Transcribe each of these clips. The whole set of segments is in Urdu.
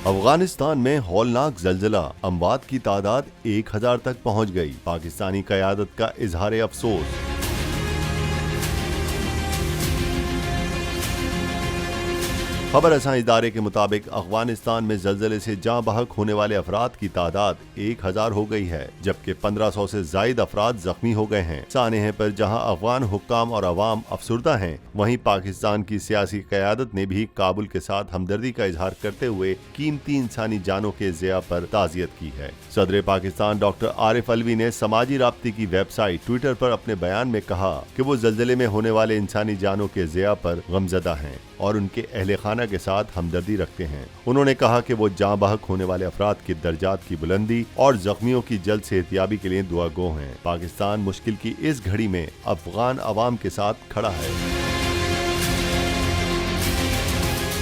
افغانستان میں ہولناک زلزلہ، اموات کی تعداد 1000 تک پہنچ گئی، پاکستانی قیادت کا اظہار افسوس۔ خبر رساں ادارے کے مطابق افغانستان میں زلزلے سے جاں بحق ہونے والے افراد کی تعداد 1000 ہو گئی ہے، جبکہ 1500 سے زائد افراد زخمی ہو گئے ہیں۔ سانحے پر جہاں افغان حکام اور عوام افسردہ ہیں، وہیں پاکستان کی سیاسی قیادت نے بھی کابل کے ساتھ ہمدردی کا اظہار کرتے ہوئے قیمتی انسانی جانوں کے ضیاع پر تعزیت کی ہے۔ صدر پاکستان ڈاکٹر عارف علوی نے سماجی رابطے کی ویب سائٹ ٹویٹر پر اپنے بیان میں کہا کہ وہ زلزلے میں ہونے والے انسانی جانوں کے ضیاع پر غمزدہ ہیں اور ان کے اہل خانہ کے ساتھ ہمدردی رکھتے ہیں۔ انہوں نے کہا کہ وہ جاں بحق ہونے والے افراد کے درجات کی بلندی اور زخمیوں کی جلد صحتیابی کے لیے دعا گو ہیں۔ پاکستان مشکل کی اس گھڑی میں افغان عوام کے ساتھ کھڑا ہے۔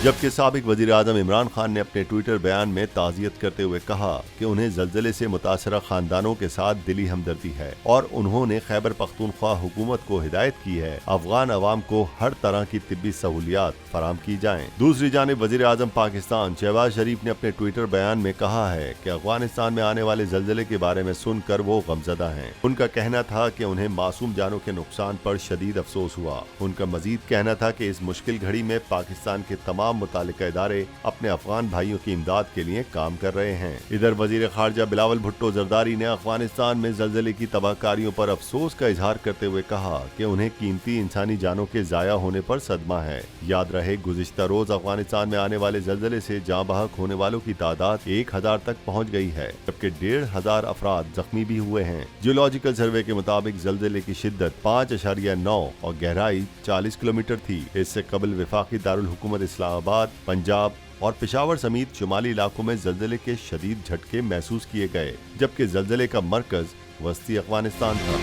جبکہ سابق وزیر اعظم عمران خان نے اپنے ٹویٹر بیان میں تعزیت کرتے ہوئے کہا کہ انہیں زلزلے سے متاثرہ خاندانوں کے ساتھ دلی ہمدردی ہے اور انہوں نے خیبر پختونخوا حکومت کو ہدایت کی ہے افغان عوام کو ہر طرح کی طبی سہولیات فراہم کی جائیں۔ دوسری جانب وزیر اعظم پاکستان شہباز شریف نے اپنے ٹویٹر بیان میں کہا ہے کہ افغانستان میں آنے والے زلزلے کے بارے میں سن کر وہ غمزدہ ہیں۔ ان کا کہنا تھا کہ انہیں معصوم جانوں کے نقصان پر شدید افسوس ہوا۔ ان کا مزید کہنا تھا کہ اس مشکل گھڑی میں پاکستان کے تمام متعلقہ ادارے اپنے افغان بھائیوں کی امداد کے لیے کام کر رہے ہیں۔ ادھر وزیر خارجہ بلاول بھٹو زرداری نے افغانستان میں زلزلے کی تباہ کاریوں پر افسوس کا اظہار کرتے ہوئے کہا کہ انہیں قیمتی انسانی جانوں کے ضائع ہونے پر صدمہ ہے۔ یاد رہے گزشتہ روز افغانستان میں آنے والے زلزلے سے جاں بحق ہونے والوں کی تعداد 1000 تک پہنچ گئی ہے، جبکہ 1500 افراد زخمی بھی ہوئے ہیں۔ جیولوجیکل سروے کے مطابق زلزلے کی شدت 5.9 اور گہرائی 40 کلومیٹر تھی۔ اس سے قبل وفاقی دارالحکومت اسلام آباد، پنجاب اور پشاور سمیت شمالی علاقوں میں زلزلے کے شدید جھٹکے محسوس کیے گئے، جبکہ زلزلے کا مرکز وسطی افغانستان تھا۔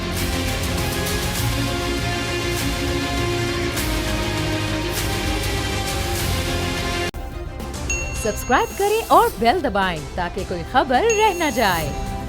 سبسکرائب کریں اور بیل دبائیں تاکہ کوئی خبر رہ نہ جائے۔